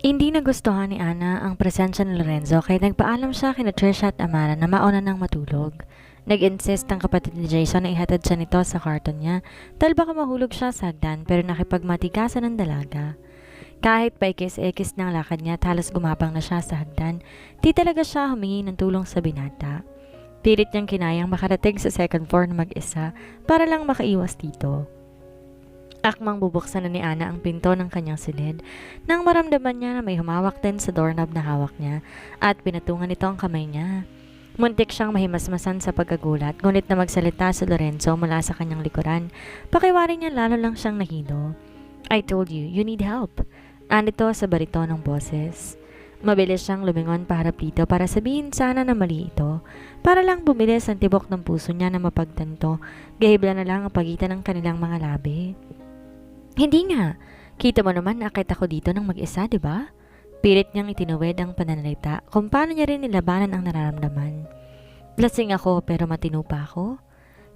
Hindi nagustuhan ni Ana ang presensya ni Lorenzo kaya nagpaalam siya kina Trisha at Amara na mauna nang matulog. Nag-insist ang kapatid ni Jason na ihatid siya nito sa karton niya dahil baka mahulog siya sa hagdan pero nakipagmatigasan ng dalaga. Kahit paikis-ikis ng lakad niya at halos gumapang na siya sa hagdan, di talaga siya humingi ng tulong sa binata. Pilit niyang kinayang makarating sa second floor na mag-isa para lang makaiwas dito. Akmang bubuksan na ni Ana ang pinto ng kanyang silid nang maramdaman niya na may humawak din sa doorknob na hawak niya at pinatungan nito ang kamay niya. Muntik siyang mahimasmasan sa pagkagulat ngunit na magsalita si Lorenzo mula sa kanyang likuran. Pakiwari niya lalo lang siyang nahilo. I told you, you need help. Anito sa baritonong boses. Mabilis siyang lumingon paharap dito para sabihin sana na mali ito. Para lang bumilis ang tibok ng puso niya na mapagtanto, gahibla na lang ang pagitan ng kanilang mga labi. Hindi nga. Kita mo naman na akit ako dito ng mag-isa, di ba? Pilit niyang itinuwid ang pananalita kung paano niya rin nilabanan ang nararamdaman. Lasing ako pero matino pa ako.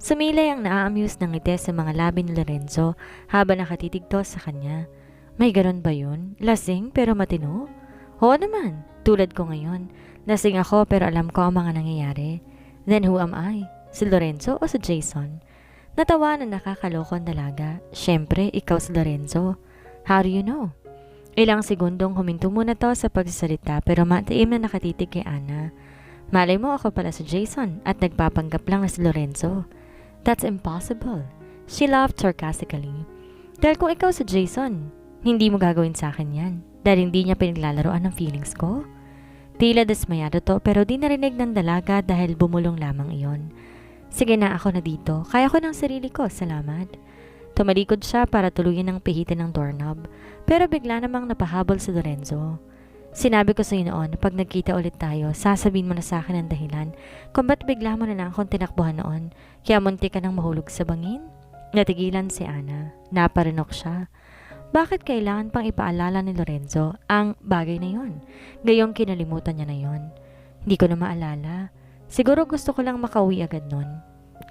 Sumilay ang naa-amuse ng ngiti sa mga labi ni Lorenzo habang nakatitigto sa kanya. May ganon ba yun? Lasing pero matino? Oo naman, tulad ko ngayon. Lasing ako pero alam ko ang mga nangyayari. Then who am I? Si Lorenzo o si Jason? Natawa na nakakalokong dalaga. Siyempre, ikaw si Lorenzo. How do you know? Ilang segundong huminto muna to sa pagsasalita pero matiim na nakatitig kay Ana. Malay mo ako pala si Jason at nagpapanggap lang na si Lorenzo. That's impossible. She laughed sarcastically. Dahil kung ikaw si Jason, hindi mo gagawin sa akin yan. Dahil hindi niya pinaglalaroan ng feelings ko. Tila dismayado to pero di narinig ng dalaga dahil bumulong lamang iyon. Sige na, ako na dito. Kaya ko ng sarili ko, salamat. Tumalikod siya para tuluyan ng pihitin ng doorknob, pero bigla namang napahabol si Lorenzo. Sinabi ko sa iyo noon, pag nagkita ulit tayo, sasabihin mo na sa akin ang dahilan kung ba't bigla mo na lang akong tinakbuhan noon, kaya munti ka nang mahulog sa bangin? Natigilan si Ana. Naparinok siya. Bakit kailangan pang ipaalala ni Lorenzo ang bagay na yon? Gayong kinalimutan niya na yon. Hindi ko na maalala. Siguro gusto ko lang makauwi agad nun.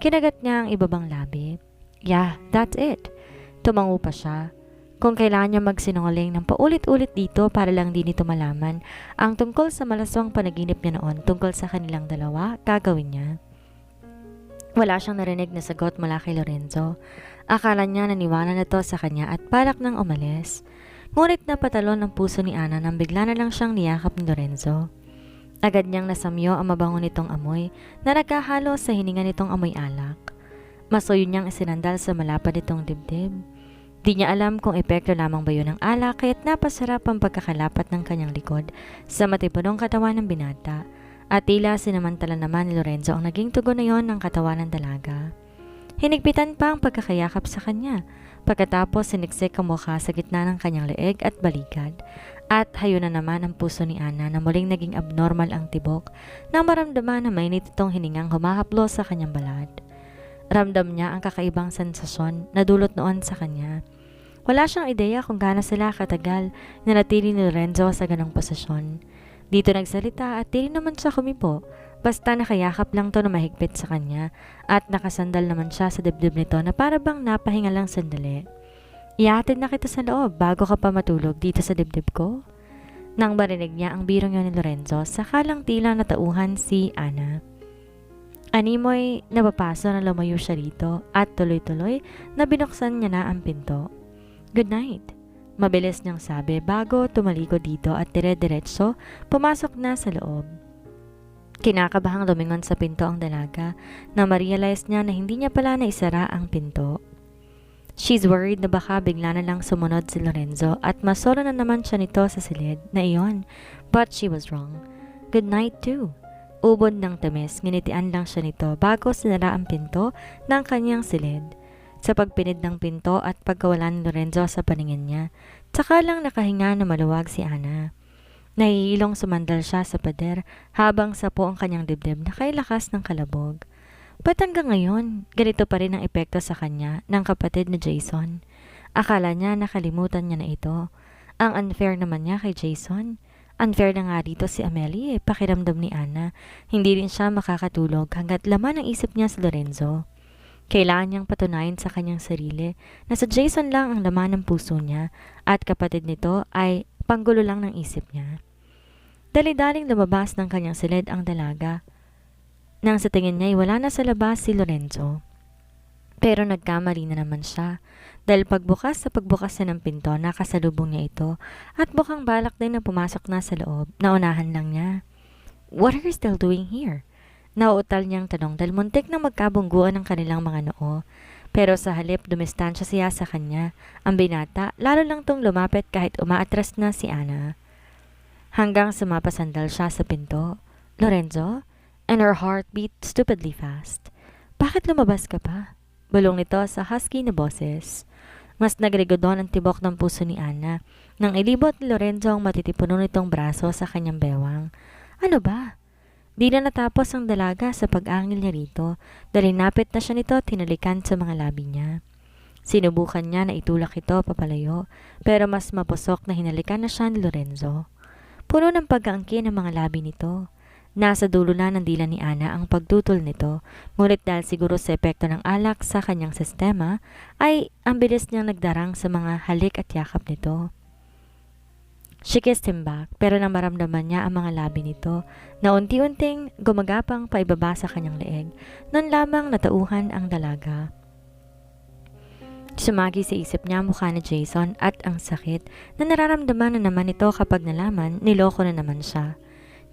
Kinagat niya ang ibabang labi. Yeah, that's it. Tumango pa siya. Kung kailangan niya magsinungaling ng paulit-ulit dito para lang di nito malaman ang tungkol sa malaswang panaginip niya noon tungkol sa kanilang dalawa, gagawin niya. Wala siyang narinig na sagot mula kay Lorenzo. Akala niya naniwala na to sa kanya at balak nang umalis. Ngunit napatalon ang puso ni Ana nang bigla na lang siyang niyakap ni Lorenzo. Agad niyang nasamyo ang mabango nitong amoy na nagkahalo sa hininga nitong amoy alak. Masuyo niyang isinandal sa malapad nitong dibdib. Di niya alam kung epekto lamang ba yun ng alak kaya't napasarap ang pagkakalapat ng kanyang likod sa matipunong katawan ng binata at tila sinamantala naman ni Lorenzo ang naging tugon na yon ng katawan ng dalaga. Hinigpitan pa ang pagkakayakap sa kanya pagkatapos siniksik ang mukha sa gitna ng kanyang leeg at balikat. At hayo na naman ang puso ni Ana na muling naging abnormal ang tibok nang maramdaman na mainit itong hiningang humahaplo sa kanyang balat. Ramdam niya ang kakaibang sensasyon na dulot noon sa kanya. Wala siyang ideya kung gaano sila katagal na natili ni Lorenzo sa ganong posisyon. Dito nagsalita at di naman siya kumipo, basta nakayakap lang to na mahigpit sa kanya at nakasandal naman siya sa dibdib nito na para bang napahinga lang sandali. Ihatid na kita sa loob bago ka pa matulog dito sa dibdib ko. Nang marinig niya ang birong yun ni Lorenzo, sakalang tila natauhan si Ana. Animoy napapaso na lumayo siya rito at tuloy-tuloy na binuksan niya na ang pinto. Good night. Mabilis niyang sabi bago tumalikod dito at dire-diretso pumasok na sa loob. Kinakabahang lumingon sa pinto ang dalaga na ma-realize niya na hindi niya pala naisara ang pinto. She's worried na baka bigla na lang sumunod si Lorenzo at masolo na naman siya nito sa silid na iyon. But she was wrong. Good night too. Ubod ng tamis, nginitian lang siya nito bago sinara ang pinto ng kanyang silid. Sa pagpinid ng pinto at pagkawala ni Lorenzo sa paningin niya, tsaka lang nakahinga na maluwag si Ana. Nahihilong sumandal siya sa pader habang sapo ang kanyang dibdib na kay lakas ng kalabog. Ba't hanggang ngayon, ganito pa rin ang epekto sa kanya ng kapatid ni Jason? Akala niya nakalimutan niya na ito. Ang unfair naman niya kay Jason. Unfair na nga dito si Amelie, pakiramdam ni Ana. Hindi rin siya makakatulog hanggat laman ang isip niya si Lorenzo. Kailangan niyang patunayan sa kanyang sarili na sa Jason lang ang laman ng puso niya at kapatid nito ay Panggulo lang ng isip niya. Dali-daling lumabas ng kanyang silid ang dalaga. Nang sa tingin niya ay wala na sa labas si Lorenzo. Pero nagkamali na naman siya dahil pagbukas na ng pinto nakasalubong niya ito at mukhang balak din na pumasok na sa loob. Naunahan lang niya. What are you still doing here? Nauutal niyang tanong dahil muntik na magkabungguan ang kanilang mga noo. Pero sa halip dumistansya siya sa kanya. Ang binata lalo lang tong lumapit kahit umaatras na si Ana. Hanggang sumapasandal siya sa pinto. Lorenzo? And her heart beat stupidly fast. Bakit lumabas ka pa? Bulong nito sa husky na boses. Mas nagrigodon ang tibok ng puso ni Ana nang ilibot ni Lorenzo ang matitipuno nitong braso sa kanyang bewang. Ano ba? Di na natapos ang dalaga sa pag-angil niya rito dahil napit na siya nito tinalikan sa mga labi niya. Sinubukan niya na itulak ito papalayo pero mas mapusok na hinalikan na siya ni Lorenzo. Puno ng pag-aangkin ang mga labi nito. Nasa dulo na ng dila ni Ana ang pagtutol nito, ngunit dahil siguro sa epekto ng alak sa kanyang sistema, ay ang bilis niyang nagdarang sa mga halik at yakap nito. She kissed him back, pero nang maramdaman niya ang mga labi nito, na unti-unting gumagapang paibaba sa kanyang leeg, nun lamang natauhan ang dalaga. Sumagi sa isip niya ang mukha ni Jason at ang sakit na nararamdaman na naman ito kapag nalaman niloko na naman siya.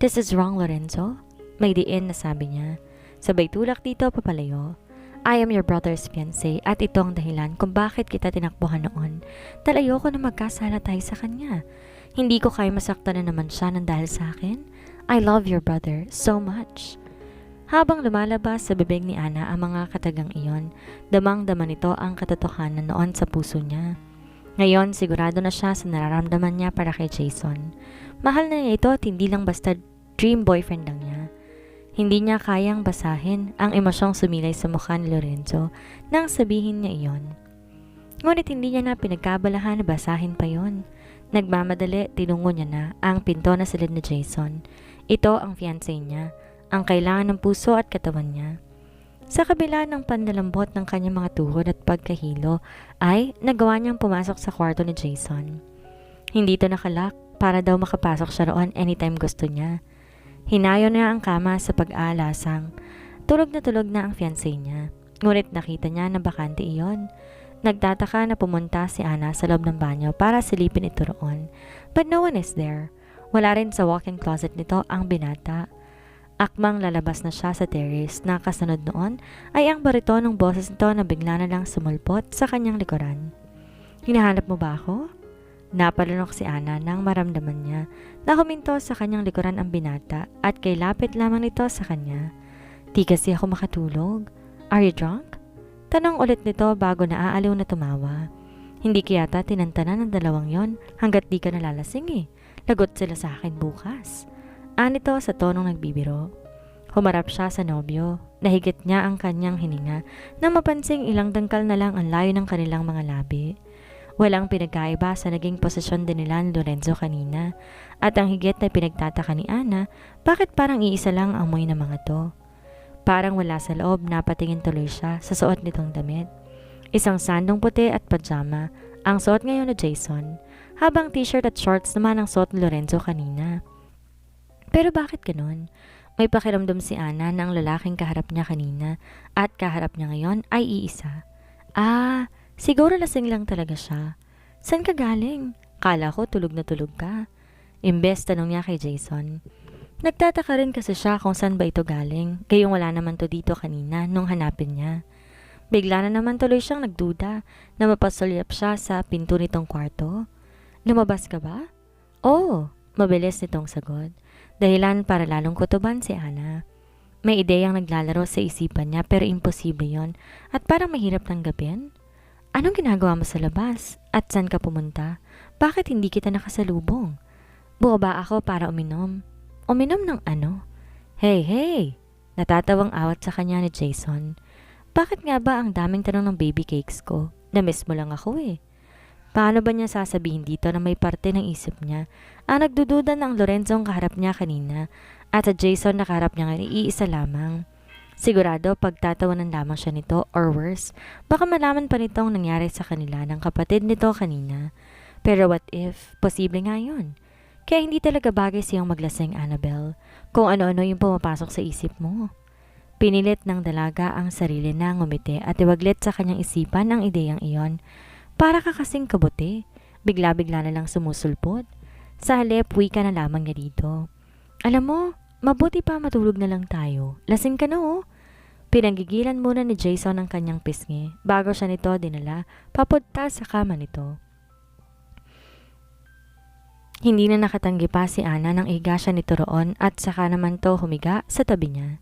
This is wrong, Lorenzo. May diin na sabi niya. Sabay tulak dito papalayo. I am your brother's fiancé at ito ang dahilan kung bakit kita tinakbuhan noon. Dahil ayoko na magkasala tayo sa kanya. Hindi ko kaya masaktan na naman siya ng dahil sa akin. I love your brother so much. Habang lumalabas sa bibig ni Ana ang mga katagang iyon, damang-dama nito ang katotohanan noon sa puso niya. Ngayon, sigurado na siya sa nararamdaman niya para kay Jason. Mahal na niya ito at hindi lang basta dream boyfriend lang niya. Hindi niya kayang basahin ang emosyong sumilay sa mukha ni Lorenzo nang sabihin niya iyon. Ngunit hindi niya na pinagkabalahan na basahin pa yon. Nagmamadali, tinungo niya na ang pinto na silid ni Jason. Ito ang fiancé niya, ang kailangan ng puso at katawan niya. Sa kabila ng panlalambot ng kanyang mga tuhod at pagkahilo, ay nagawa niyang pumasok sa kwarto ni Jason. Hindi ito nakalak para daw makapasok siya roon anytime gusto niya. Hinayo na ang kama sa pag-aalasang. Tulog na ang fiancé niya. Ngunit nakita niya na bakante iyon. Nagtataka na pumunta si Ana sa loob ng banyo para silipin ito roon. But no one is there. Wala rin sa walk-in closet nito ang binata. Akmang lalabas na siya sa terrace na kasunod noon ay ang baritonong boses nito na bigla na lang sumulpot sa kanyang likuran. Hinahanap mo ba ako? Napalunok si Ana nang maramdaman niya na huminto sa kanyang likuran ang binata at kay lapit lamang nito sa kanya. Di kasi ako makatulog. Are you drunk? Tanong ulit nito bago naaaliw na tumawa. Hindi kayata tinantanan ng dalawang yon hanggat di ka nalalasing eh. Lagot sila sa akin bukas. Anito sa tonong nagbibiro. Humarap siya sa nobyo. Nahigit niya ang kanyang hininga na mapansing ilang dangkal na lang ang layo ng kanilang mga labi. Walang pinagkaiba sa naging posisyon din nila ni Lorenzo kanina. At ang higit na pinagtataka ni Ana, bakit parang iisa lang ang amoy ng mga to? Parang wala sa loob, napatingin tuloy siya sa suot nitong damit. Isang sandong puti at pajama ang suot ngayon ni Jason, habang t-shirt at shorts naman ang suot ni Lorenzo kanina. Pero bakit ganun? May pakiramdam si Ana na ang lalaking kaharap niya kanina at kaharap niya ngayon ay iisa. Siguro lasing lang talaga siya. San ka galing? Kala ko tulog na tulog ka. Imbes tanong niya kay Jason. Nagtataka rin kasi siya kung saan ba ito galing, gayong wala naman to dito kanina nung hanapin niya. Bigla na naman tuloy siyang nagduda na mapasulyap siya sa pinto nitong kwarto. Lumabas ka ba? Oo, mabilis nitong sagot. Dahilan para lalong kutuban si Ana. May ideyang naglalaro sa isipan niya pero imposible yon at parang mahirap tanggapin. Anong ginagawa mo sa labas? At saan ka pumunta? Bakit hindi kita nakasalubong? Buo ba ako para uminom? Uminom ng ano? Hey! Natatawang awat sa kanya ni Jason. Bakit nga ba ang daming tanong ng baby cakes ko? Na-miss mo lang ako eh. Paano ba niya sasabihin dito na may parte ng isip niya ang nagdududa ng Lorenzo ang kaharap niya kanina at sa Jason na kaharap niya ngayon iisa lamang? Sigurado pagtatawanan lamang siya nito or worse, baka malaman pa nitong nangyari sa kanila ng kapatid nito kanina. Pero what if, posible nga yun. Kaya hindi talaga bagay siyang maglasing, Annabelle, kung ano-ano yung pumapasok sa isip mo. Pinilit ng dalaga ang sarili na ngumiti at iwaglit sa kanyang isipan ang ideyang iyon. Para ka kasing kabuti, bigla-bigla na lang sumusulpot. Sa halip, wika na lamang niya dito. Alam mo, mabuti pa matulog na lang tayo. Lasing ka na oh. Pinanggigilan muna ni Jason ang kanyang pisngi bago siya nito dinala papunta sa kama nito. Hindi na nakatanggi pa si Ana nang ihiga siya nito roon at saka naman to humiga sa tabi niya.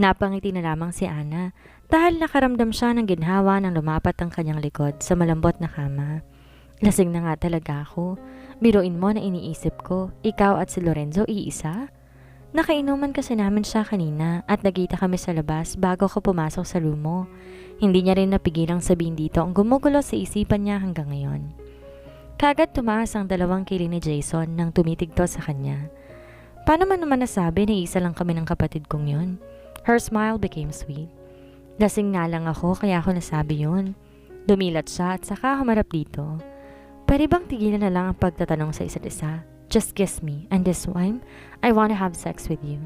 Napangiti na lamang si Ana dahil nakaramdam siya ng ginhawa nang lumapat ang kanyang likod sa malambot na kama. Lasing na nga talaga ako. Biruin mo na iniisip ko, ikaw at si Lorenzo iisa? Nakainuman kasi namin siya kanina at nagkita kami sa labas bago ko pumasok sa room mo. Hindi niya rin napigilang sabihin dito ang gumugulo sa isipan niya hanggang ngayon. Kagad tumaas ang dalawang kiling ni Jason nang tumitigto sa kanya. Paano man naman nasabi na isa lang kami ng kapatid kong yun? Her smile became sweet. Lasing nga lang ako kaya ako nasabi yun. Dumilat siya at saka humarap dito. Pwede bang tigilan na lang ang pagtatanong sa isa't isa? Just kiss me and this time, I want to have sex with you.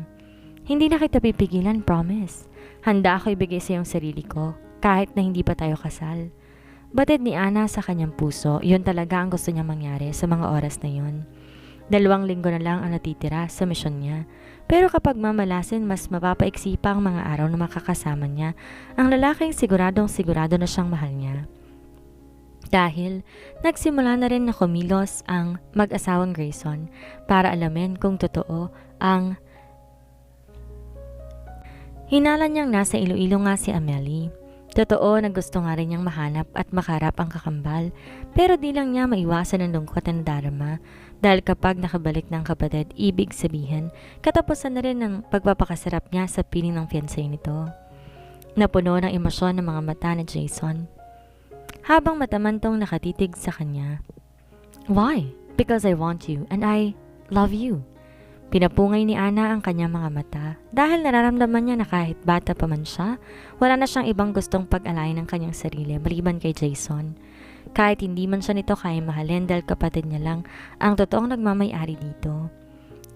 Hindi na kita pipigilan, promise. Handa ako ibigay sa iyong sarili ko kahit na hindi pa tayo kasal. Batid ni Ana sa kanyang puso, yun talaga ang gusto niya mangyari sa mga oras na yun. 2 linggo na lang ang natitira sa misyon niya. Pero kapag mamalasin, mas mapapaiksi pa ang mga araw na makakasama niya ang lalaking siguradong sigurado na siyang mahal niya. Dahil nagsimula na rin na kumilos ang mag-asawang Grayson para alamin kung totoo ang hinala niyang nasa Iloilo nga si Amelie. Totoo na gusto nga rin niyang mahanap at makarap ang kakambal pero di lang niya maiwasan ang lungkot na nadarama dahil kapag nakabalik ng kapatid, ibig sabihin katapusan na rin ang pagpapakasarap niya sa piling ng fiancé nito. Napuno ng emosyon ng mga mata ni Jason habang matamantong nakatitig sa kanya. Why? Because I want you and I love you. Pinapungay ni Ana ang kanyang mga mata dahil nararamdaman niya na kahit bata pa man siya, wala na siyang ibang gustong pag-alayin ng kanyang sarili maliban kay Jason. Kahit hindi man siya nito kaya mahalin dahil kapatid niya lang ang totoong nagmamay-ari dito.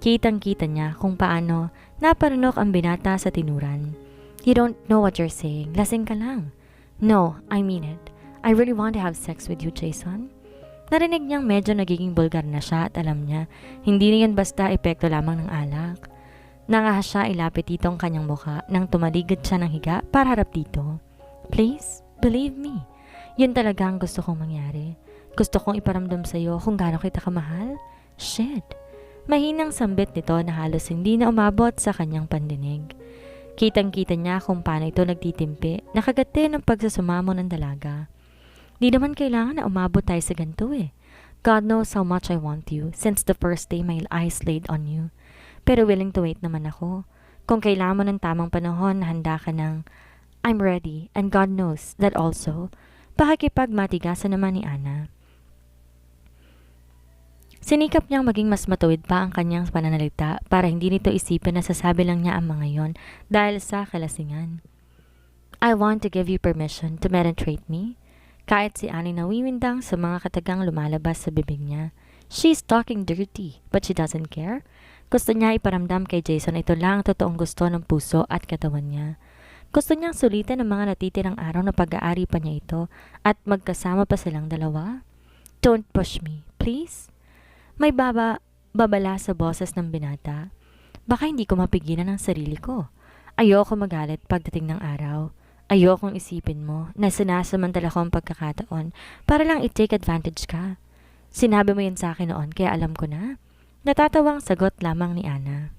Kitang-kita niya kung paano naparunok ang binata sa tinuran. You don't know what you're saying. Lasing ka lang. No, I mean it. I really want to have sex with you, Jason. Narinig niyang medyo nagiging bulgar na siya at alam niya, hindi na yan basta epekto lamang ng alak. Nangahas siya ilapit dito ang kanyang mukha nang tumaligid siya ng higa para harap dito. Please, believe me. Yun talaga ang gusto kong mangyari. Gusto kong iparamdam sa iyo kung gaano kita kamahal. Shit. Mahinang sambit nito na halos hindi na umabot sa kanyang pandinig. Kitang-kita niya kung paano ito nagtitimpi, nakagati ng pagsasumamo ng dalaga. Di naman kailangan na umabot tayo sa ganito eh. God knows how much I want you since the first day my eyes laid on you. Pero willing to wait naman ako. Kung kailangan mo ng tamang panahon na handa ka ng I'm ready and God knows that also. Pakikipagmatigasan naman ni Ana. Sinikap niyang maging mas matuwid pa ang kanyang pananalita para hindi nito isipin na sasabi lang niya ang mga yon dahil sa kalasingan. I want to give you permission to penetrate me. Kahit si Annie nawiwindang sa mga katagang lumalabas sa bibig niya. She's talking dirty, but she doesn't care. Gusto niya iparamdam kay Jason ito lang ang totoong gusto ng puso at katawan niya. Gusto niyang sulitan ang mga natitirang araw na pag-aari pa niya ito at magkasama pa silang dalawa. Don't push me, please. May babala sa boses ng binata. Baka hindi ko mapigilan ang sarili ko. Ayoko magalit pagdating ng araw. Ayokong isipin mo na sinasamantala ko ang pagkakataon para lang i-take advantage ka. Sinabi mo yan sa akin noon kaya alam ko na. Natatawang sagot lamang ni Ana.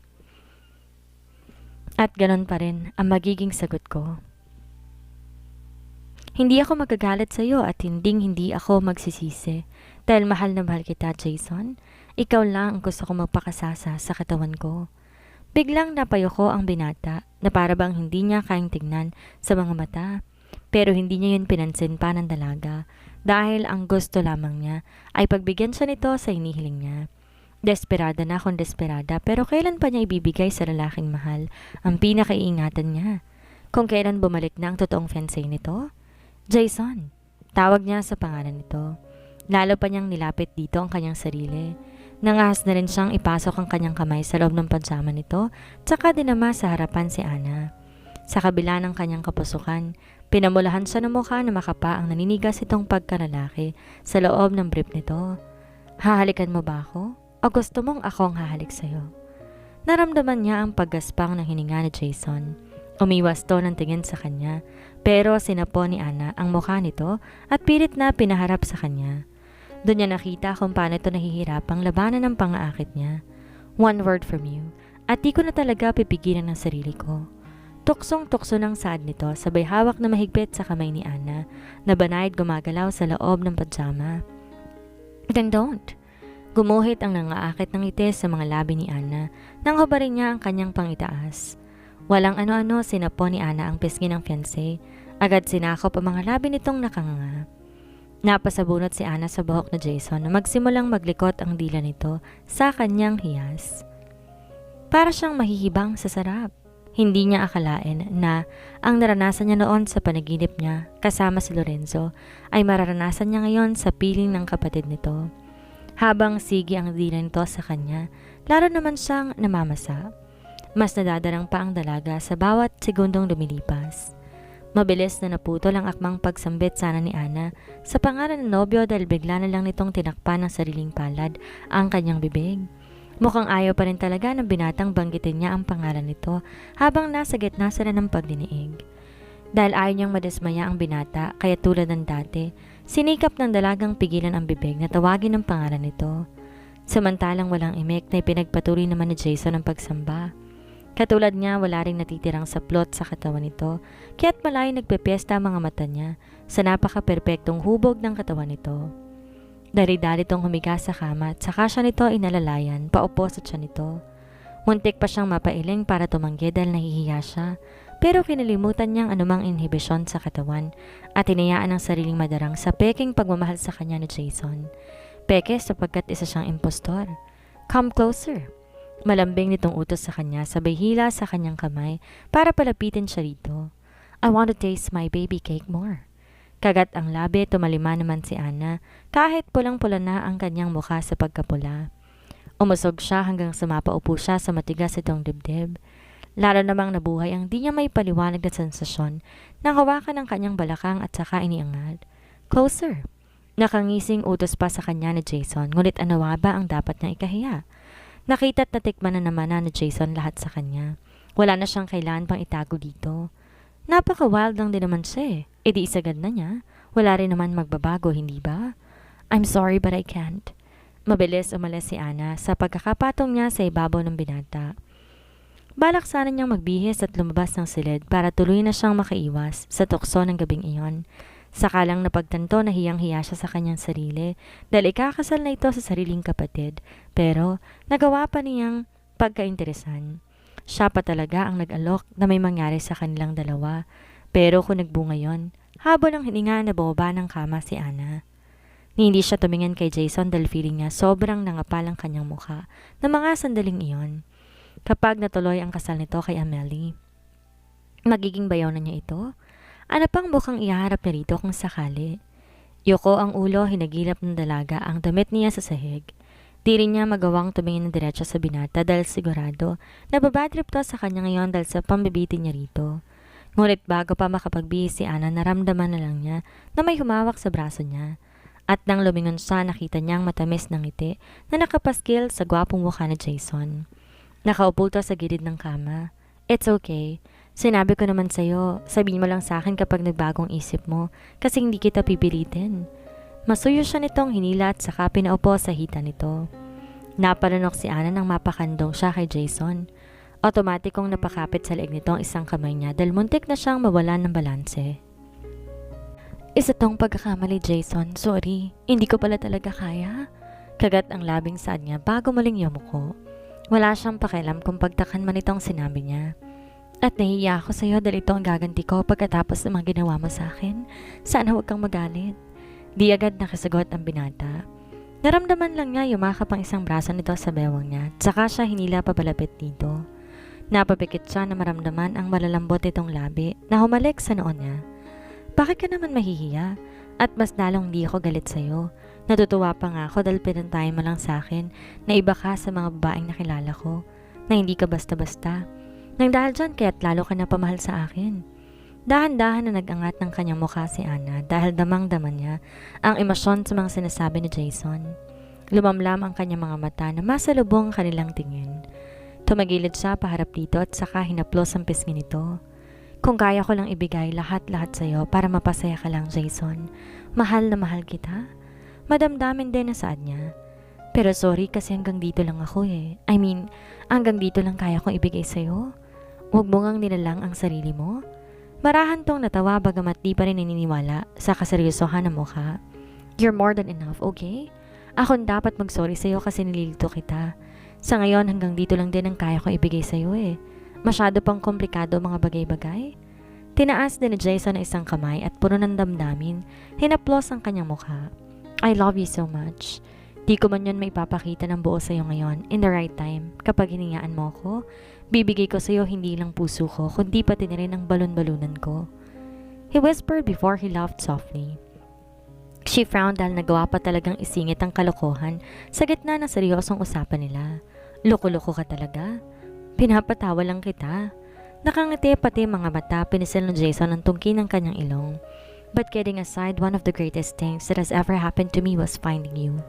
At ganon pa rin ang magiging sagot ko. Hindi ako magagalit sa iyo at hindi ako magsisisi. Dahil mahal na mahal kita, Jason. Ikaw lang ang gusto ko magpakasasa sa katawan ko. Biglang napayoko ang binata na para bang hindi niya kayang tingnan sa mga mata. Pero hindi niya yun pinansin pa ng dalaga dahil ang gusto lamang niya ay pagbigyan siya nito sa hinihiling niya. Desperada na akong desperada pero kailan pa niya ibibigay sa lalaking mahal ang pinakaiingatan niya? Kung kailan bumalik na ang totoong fiancé nito? Jason, tawag niya sa pangalan nito. Lalo pa niyang nilapit dito ang kanyang sarili. Nangahas na rin siyang ipasok ang kanyang kamay sa loob ng pajama nito, tsaka dinama sa harapan si Ana. Sa kabila ng kanyang kapusukan, pinamulahan siya ng mukha na makapa ang naninigas itong pagkalalaki sa loob ng brief nito. Hahalikan mo ba ako? O gusto mong ako ang hahalik sa'yo? Naramdaman niya ang paggaspang ng hininga ni Jason. Umiwas to ng tingin sa kanya, pero sinapo ni Ana ang mukha nito at pilit na pinaharap sa kanya. Doon niya nakita kung paano ito nahihirapang labanan ng pang-aakit niya. One word from you, at di ko na talaga pipigilan ng sarili ko. Tuksong-tukso ng saad nito sabay hawak na mahigpit sa kamay ni Ana na banayad gumagalaw sa loob ng pajama. Then don't. Gumuhit ang nangaakit ng itis sa mga labi ni Ana nang hubarin niya ang kanyang pangitaas. Walang ano-ano sinapo ni Ana ang pisngi ng fiancé. Agad sinakop ang mga labi nitong nakanganga. Napasabunot si Ana sa buhok na Jason na magsimulang maglikot ang dila nito sa kanyang hiyas. Para siyang mahihibang sa sarap. Hindi niya akalain na ang naranasan niya noon sa panaginip niya kasama si Lorenzo ay mararanasan niya ngayon sa piling ng kapatid nito. Habang sige ang dila nito sa kanya, lalo naman siyang namamasa. Mas nadadarang pa ang dalaga sa bawat segundong lumilipas. Mabilis na naputol ang akmang pagsambit sana ni Ana sa pangalan ng nobyo dahil bigla na lang nitong tinakpan ng sariling palad ang kanyang bibig. Mukhang ayaw pa rin talaga ng binatang banggitin niya ang pangalan nito habang nasa gitna sila ng pagdiniig. Dahil ayaw niyang madismaya ang binata kaya tulad ng dati, sinikap ng dalagang pigilan ang bibig na tawagin ang pangalan nito. Samantalang walang imik na ipinagpatuloy naman ni Jason ang pagsamba. Katulad niya, wala ring natitirang saplot sa katawan nito, kaya't malay nagpepiesta ang mga mata niya sa napaka-perpektong hubog ng katawan nito. Dari-dari itong humiga sa kama at saka siya nito inalalayan, paupo sa tiyan nito. Muntik pa siyang mapailing para tumanggi dahil nahihiya siya, pero kinalimutan niyang anumang inhibisyon sa katawan at hinayaan ang sariling madarang sa peking pagmamahal sa kanya ni Jason. Peke sapagkat isa siyang impostor. Come closer. Malambing nitong utos sa kanya sabay hila sa kanyang kamay para palapitin siya rito. I want to taste my baby cake more. Kagat ang labi, tumalima naman si Ana kahit pulang-pula na ang kanyang mukha sa pagkapula. Umusog siya hanggang sumapaupo siya sa matigas itong dibdib. Lalo namang nabuhay ang di niya may paliwanag na sensasyon nang hawakan ang kanyang balakang at saka iniangat. Closer. Nakangising utos pa sa kanya ni Jason, ngunit ano ba ang dapat niyang ikahiya? Nakita't natikman na naman na ni Jason lahat sa kanya. Wala na siyang kailangan pang itago dito. Napaka-wild lang din naman siya eh. E di isagad na niya. Wala rin naman magbabago, hindi ba? I'm sorry but I can't. Mabilis umalis si Ana sa pagkakapatong niya sa ibabaw ng binata. Balak sana niyang magbihis at lumabas ng silid para tuloy na siyang makaiwas sa tukso ng gabing iyon. Sakalang napagtanto na hiyang-hiya siya sa kanyang sarili dahil ikakasal na ito sa sariling kapatid, pero nagawa pa niyang pagkainteresan. Siya pa talaga ang nag-alok na may mangyari sa kanilang dalawa, pero kung nagbunga yon, habol ang hininga na bumaba ng kama si Ana. Hindi siya tumingin kay Jason dahil feeling niya sobrang nangapal ang kanyang mukha na mga sandaling iyon. Kapag natuloy ang kasal nito kay Amelie, magiging bayaw na niya ito? Ano pang mukhang iharap niya rito kung sakali? Yuko ang ulo, hinagilap ng dalaga ang damit niya sa sahig. Di rin niya magawang tumingin ng diretso sa binata dahil sigurado na babadrip to sa kanya ngayon dahil sa pambibitin niya rito. Ngunit bago pa makapagbihis si Ana, naramdaman na lang niya na may humawak sa braso niya. At nang lumingon siya, nakita niyang matamis ng ngiti na nakapaskil sa gwapong mukha ni Jason. Nakaupo to sa gilid ng kama. It's okay. Sinabi ko naman sa'yo, sabihin mo lang sa akin kapag nagbagong isip mo kasi hindi kita pipilitin. Masuyo siya nitong hinila at saka pinaupo sa hita nito. Napalanok si Ana nang mapakandong siya kay Jason. Otomatikong napakapit sa leeg nito ang isang kamay niya dahil muntik na siyang mawalan ng balanse. Isa tong pagkakamali, Jason. Sorry, hindi ko pala talaga kaya. Kagat ang labing saad niya bago muling yumuko. Wala siyang pakialam kung pagtakan man itong sinabi niya. At nahiya ako sa'yo dahil ito ang gaganti ko pagkatapos ng mga ginawa mo sa akin. Sana huwag kang magalit. Di agad nakasagot ang binata. Naramdaman lang niya yumakap ang isang braso nito sa bewang niya, tsaka siya hinila papalapit dito. Napapikit siya na maramdaman ang malalambot itong labi na humalik sa noon niya. Bakit ka naman mahihiya? At mas lalong di ako galit sa'yo. Natutuwa pa nga ako dahil pinantayan mo lang sa akin na iba ka sa mga babaeng nakilala ko, na hindi ka basta-basta. Nang dahil dyan kaya't lalo ka na pamahal sa akin. Dahan-dahan na nag-angat ng kanyang mukha si Ana dahil damang-dama niya ang emosyon sa mga sinasabi ni Jason. Lumamlam ang kanyang mga mata na masalubong ang kanilang tingin. Tumagilid siya paharap dito at saka hinaplos ang pisngi nito. Kung kaya ko lang ibigay lahat-lahat sa'yo para mapasaya ka lang, Jason. Mahal na mahal kita. Madamdamin din na saad niya. Pero sorry kasi hanggang dito lang ako eh. I mean, hanggang dito lang kaya kong ibigay sa'yo. Huwag mo ngang nilalang ang sarili mo. Marahan tong natawa bagamat di pa rin naniniwala sa kaseryosohan ng mukha. You're more than enough, okay? Ako dapat mag-sorry sa'yo kasi nililito kita. Sa ngayon hanggang dito lang din ang kaya kong ibigay sa'yo eh. Masyado pang komplikado ang mga bagay-bagay. Tinaas din ni Jason ang isang kamay at puno ng damdamin, hinaplos ang kanyang mukha. I love you so much. Di ko man yun maipapakita ng buo sa'yo ngayon in the right time. Kapag hiningaan mo ko, bibigay ko sa'yo hindi lang puso ko, kundi pati na rin ang balon-balunan ko. He whispered before he laughed softly. She frowned dahil nagawa pa talagang isingit ang kalokohan sa gitna ng seryosong usapan nila. Loko-loko ka talaga. Pinapatawa lang kita. Nakangiti pati mga mata, pinisil ng Jason ang tungki ng kanyang ilong. But kidding aside, one of the greatest things that has ever happened to me was finding you.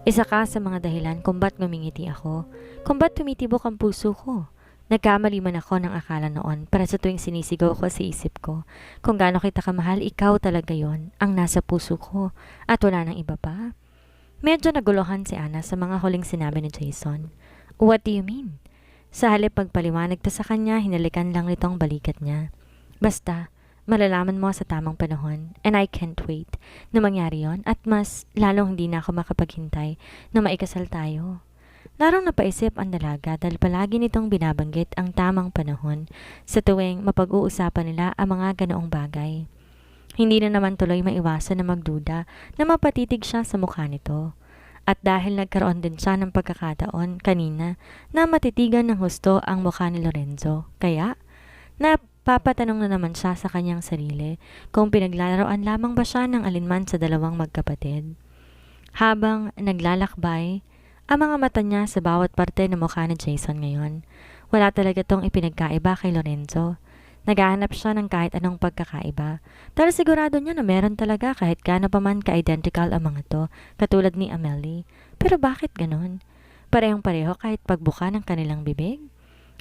Isa ka sa mga dahilan kung ba't ngumingiti ako, kung ba't tumitibok ang puso ko. Nagkamali man ako ng akala noon para sa tuwing sinisigaw ko sa isip ko. Kung gaano kita kamahal, ikaw talaga yon ang nasa puso ko at wala nang iba pa. Medyo naguluhan si Ana sa mga huling sinabi ni Jason. What do you mean? Sa halip pagpaliwanag to sa kanya, hinalikan lang nitong balikat niya. Basta, malalaman mo sa tamang panahon, and I can't wait na mangyari yon at mas lalong hindi na ako makapaghintay na maikasal tayo. Larong napaisip ang dalaga dahil palagi nitong binabanggit ang tamang panahon sa tuwing mapag-uusapan nila ang mga ganoong bagay. Hindi na naman tuloy maiwasan na magduda na mapatitig siya sa mukha nito. At dahil nagkaroon din siya ng pagkakataon kanina na matitigan ng husto ang mukha ni Lorenzo, kaya napapatanong na naman siya sa kanyang sarili kung pinaglalaroan lamang ba siya ng alinman sa dalawang magkapatid. Habang naglalakbay ang mga mata niya sa bawat parte ng mukha ni Jason ngayon, wala talaga tong ipinagkaiba kay Lorenzo. Naghahanap siya ng kahit anong pagkakaiba. Dahil sigurado niya na meron talaga kahit gaano pa man ka-identical ang mga to, katulad ni Amelie. Pero bakit ganon? Parehong-pareho kahit pagbuka ng kanilang bibig?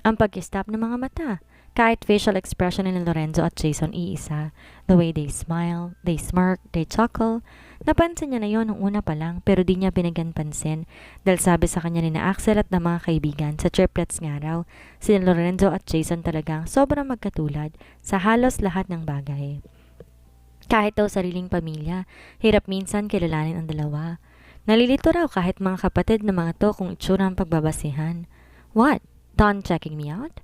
Ang pag-stop ng mga mata, kahit facial expression ni Lorenzo at Jason iisa, the way they smile, they smirk, they chuckle, napansin niya na yon nung una pa lang pero di niya binigyan pansin dahil sabi sa kanya ni na Axel at ng mga kaibigan sa triplets nga raw, si Lorenzo at Jason talagang sobrang magkatulad sa halos lahat ng bagay. Kahit daw sariling pamilya, hirap minsan kilalanin ang dalawa. Nalilito raw kahit mga kapatid na mga to kung itsura ang pagbabasihan. What? Don checking me out?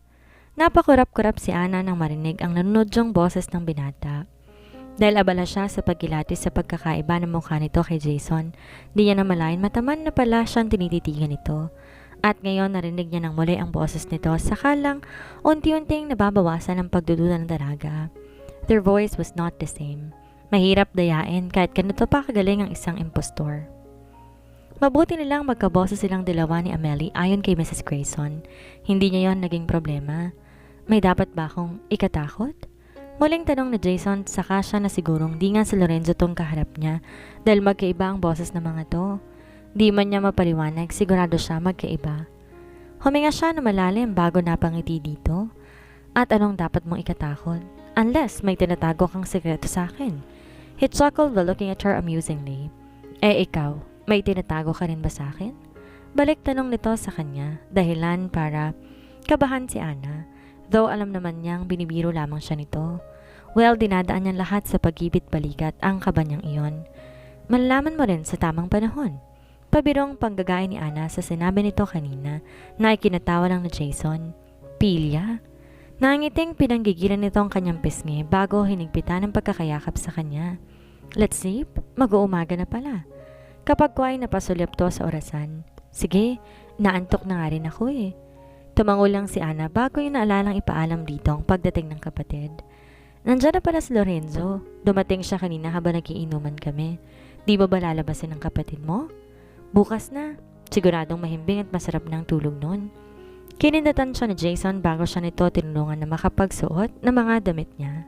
Napakurap-kurap si Ana nang marinig ang nanunodyong boses ng binata. Dahil abala siya sa pagkilati sa pagkakaiba ng mukha nito kay Jason, di niya namalayan mataman na pala siyang tinititigan nito. At ngayon narinig niya nang muli ang boses nito saka lang unti-unting nababawasan ang pagdududa ng dalaga. Their voice was not the same. Mahirap dayain kahit ganito pa kagaling ang isang impostor. Mabuti nilang magkaboses silang dalawa ni Amelie ayon kay Mrs. Grayson. Hindi niya yon naging problema. May dapat ba akong ikatakot? Muling tanong ni Jason saka siya na sigurong di nga si Lorenzo tong kaharap niya dahil magkaiba ang boses ng mga to. Di man niya mapaliwanag, sigurado siya magkaiba. Huminga siya na malalim bago napangiti dito. At anong dapat mong ikatakot? Unless may tinatago kang sekreto sa akin. He chuckled while looking at her amusingly. Ikaw, may tinatago ka rin ba sa akin? Balik tanong nito sa kanya, dahilan para kabahan si Ana. Though alam naman niyang binibiro lamang siya nito. Well, dinadaan niya lahat sa pag-ibit balikat ang kaba niyang iyon. Malalaman mo rin sa tamang panahon. Pabirong panggagaya ni Ana sa sinabi nito kanina na ikinatawa lang ni Jason. Pilya? Nangiting pinanggigilan nito ang kanyang pisngi bago hinigpitan ng pagkakayakap sa kanya. Let's sleep? Mag-uumaga na pala. Kapag ko ay napasulyap to sa orasan. Sige, naantok na nga rin ako eh. Tumango lang si Ana bago yung naalalang ipaalam dito ang pagdating ng kapatid. Nandiyan na pala si Lorenzo. Dumating siya kanina habang nagiinuman kami. Di ba lalabasin ng kapatid mo? Bukas na. Siguradong mahimbing at masarap ng tulog nun. Kinindatan siya ni Jason bago siya nito tinulungan na makapagsuot ng mga damit niya.